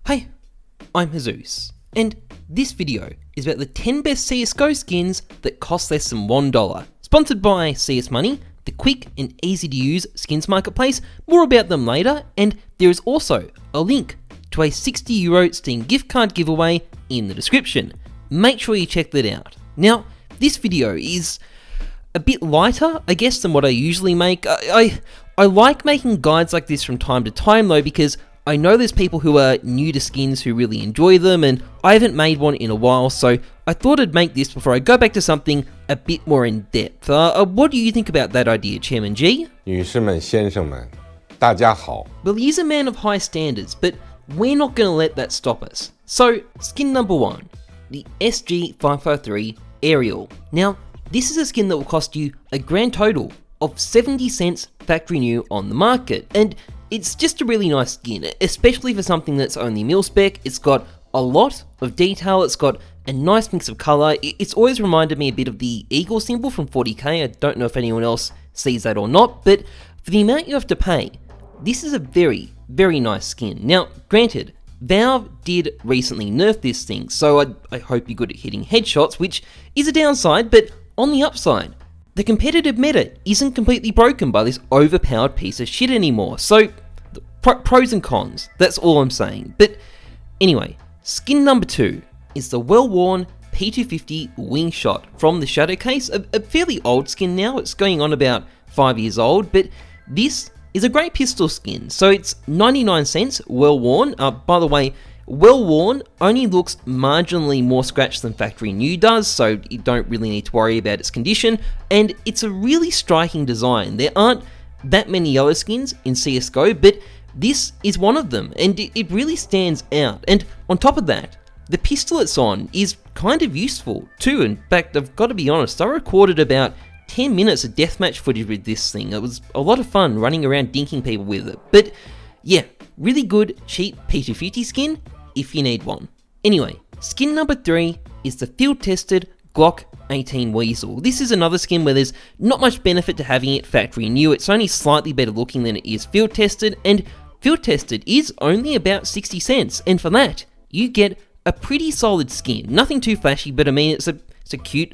Hey, I'm Heyzeus, and this video is about the 10 best CSGO skins that cost less than $1. Sponsored by CS Money, the quick and easy to use skins marketplace. More about them later, and there is also a link to a €60 Steam gift card giveaway in the description. Make sure you check that out. Now, this video is a bit lighter, I guess, than what I usually make. I like making guides like this from time to time though, because I know there's people who are new to skins who really enjoy them, and I haven't made one in a while, so I thought I'd make this before I go back to something a bit more in depth. What do you think about that idea, Chairman G? 女士们、先生们，大家好。 Well, he is a man of high standards, but we're not going to let that stop us. So, skin number 1, the SSG 553 Arial. Now, this is a skin that will cost you a grand total of 70 cents factory new on the market, and it's just a really nice skin, especially for something that's only mil spec. It's got a lot of detail, it's got a nice mix of colour. It's always reminded me a bit of the eagle symbol from 40k. I don't know if anyone else sees that or not, but for the amount you have to pay, this is a very, very nice skin. Now, granted, Valve did recently nerf this thing, so I hope you're good at hitting headshots, which is a downside, but on the upside, the competitive meta isn't completely broken by this overpowered piece of shit anymore. So, pros and cons, that's all I'm saying. But anyway, skin number 2 is the well-worn P250 Winged shot from the Shadow case, a fairly old skin now. It's going on about 5 years old, but this is a great pistol skin. So it's 99 cents, well-worn. By the way, well-worn only looks marginally more scratched than factory new does, so you don't really need to worry about its condition, and it's a really striking design. There aren't that many yellow skins in CSGO, but this is one of them, and it really stands out. And on top of that, the pistol it's on is kind of useful too. In fact, I've got to be honest, I recorded about 10 minutes of deathmatch footage with this thing. It was a lot of fun running around dinking people with it. But yeah, really good, cheap P250 skin if you need one. Anyway, skin number 3 is the field-tested Glock Maintain Weasel. This is another skin where there's not much benefit to having it factory new. It's only slightly better looking than it is field-tested, and field-tested is only about 60 cents, and for that, you get a pretty solid skin. Nothing too flashy, but I mean, it's a cute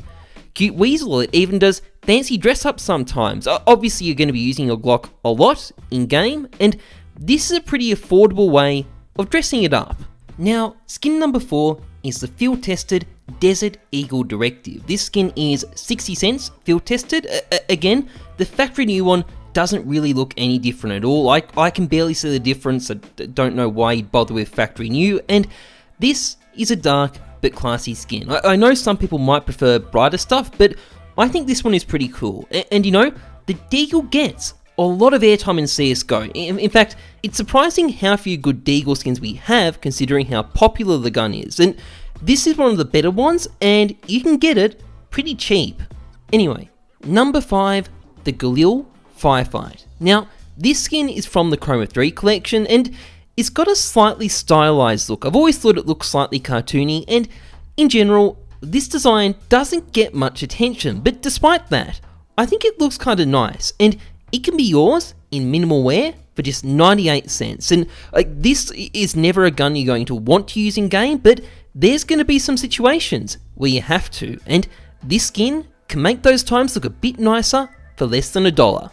weasel. It even does fancy dress up sometimes. Obviously, you're going to be using your Glock a lot in-game, and this is a pretty affordable way of dressing it up. Now, skin number 4 is the field-tested Desert Eagle Directive. This skin is 60 cents, field-tested. Again, the factory new one doesn't really look any different at all. I can barely see the difference. I don't know why you'd bother with factory new, and this is a dark but classy skin. I know some people might prefer brighter stuff, but I think this one is pretty cool. And you know, the Deagle gets a lot of airtime in CSGO. In fact, it's surprising how few good Deagle skins we have, considering how popular the gun is. And this is one of the better ones, and you can get it pretty cheap. Anyway, number 5, the Galil Firefight. Now, this skin is from the Chroma 3 collection, and it's got a slightly stylized look. I've always thought it looks slightly cartoony, and in general, this design doesn't get much attention, but despite that, I think it looks kind of nice, and it can be yours in minimal wear for just 98 cents. And this is never a gun you're going to want to use in game, but there's going to be some situations where you have to, and this skin can make those times look a bit nicer for less than $1.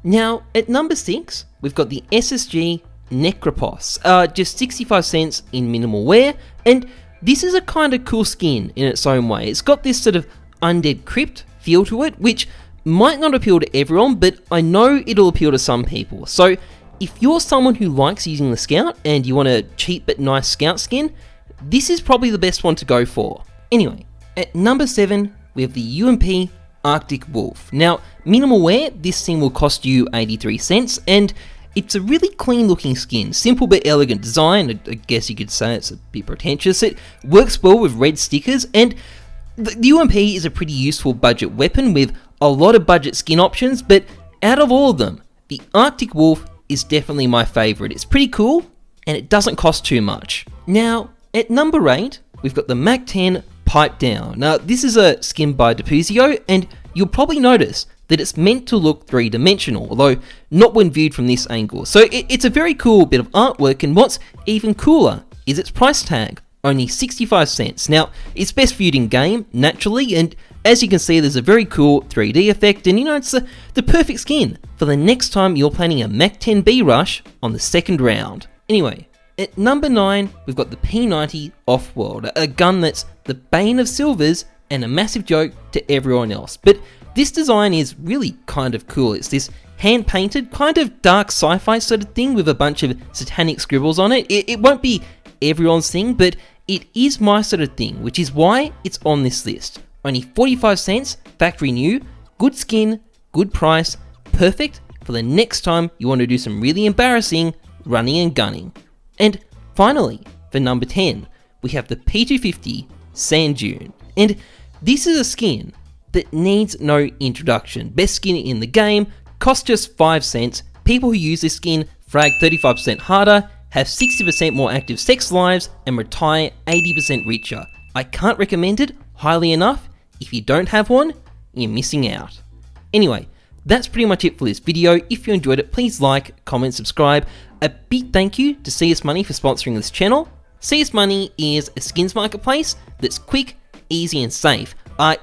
Now, at number 6, we've got the SSG Repose, just 65 cents in minimal wear, and this is a kind of cool skin in its own way. It's got this sort of undead crypt feel to it, which might not appeal to everyone, but I know it'll appeal to some people. So if you're someone who likes using the Scout and you want a cheap but nice Scout skin, this is probably the best one to go for. Anyway, at number 7, we have the UMP Arctic Wolf. Now, minimal wear, this thing will cost you 83 cents, and it's a really clean looking skin. Simple but elegant design. I guess you could say it's a bit pretentious. It works well with red stickers, and the UMP is a pretty useful budget weapon with a lot of budget skin options, but out of all of them, the Arctic Wolf is definitely my favourite. It's pretty cool, and it doesn't cost too much. Now, at number 8, we've got the Mac 10 Pipe Down. Now, this is a skin by Depuzio, and you'll probably notice that it's meant to look three-dimensional, although not when viewed from this angle. So it's a very cool bit of artwork, and what's even cooler is its price tag, only 65 cents. Now, it's best viewed in game, naturally, and as you can see, there's a very cool 3D effect, and it's the perfect skin for the next time you're planning a Mach 10B rush on the second round. Anyway, at number 9, we've got the P90 Offworlder, a gun that's the bane of silvers and a massive joke to everyone else. But this design is really kind of cool. It's this hand-painted, kind of dark sci-fi sort of thing with a bunch of satanic scribbles on it. It won't be everyone's thing, but it is my sort of thing, which is why it's on this list. Only 45 cents, factory new, good skin, good price, perfect for the next time you want to do some really embarrassing running and gunning. And finally, for number 10, we have the P250 Sand Dune. And this is a skin that needs no introduction. Best skin in the game, costs just 5 cents. People who use this skin frag 35% harder, have 60% more active sex lives, and retire 80% richer. I can't recommend it highly enough. If you don't have one, you're missing out. Anyway, that's pretty much it for this video. If you enjoyed it, please like, comment, subscribe. A big thank you to CS Money for sponsoring this channel. CS Money is a skins marketplace that's quick, easy and safe.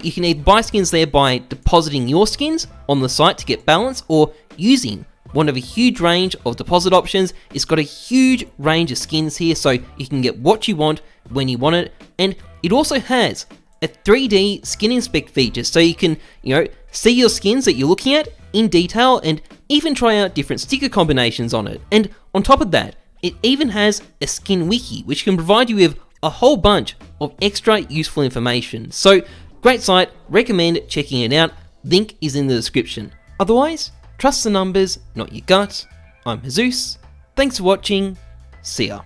You can either buy skins there by depositing your skins on the site to get balance, or using one of a huge range of deposit options. It's got a huge range of skins here, so you can get what you want when you want it. And it also has a 3D skin inspect feature, so you can, see your skins that you're looking at in detail and even try out different sticker combinations on it. And on top of that, it even has a skin wiki, which can provide you with a whole bunch of extra useful information. So, great site, recommend checking it out. Link is in the description. Otherwise, trust the numbers, not your gut. I'm Heyzeus. Thanks for watching. See ya.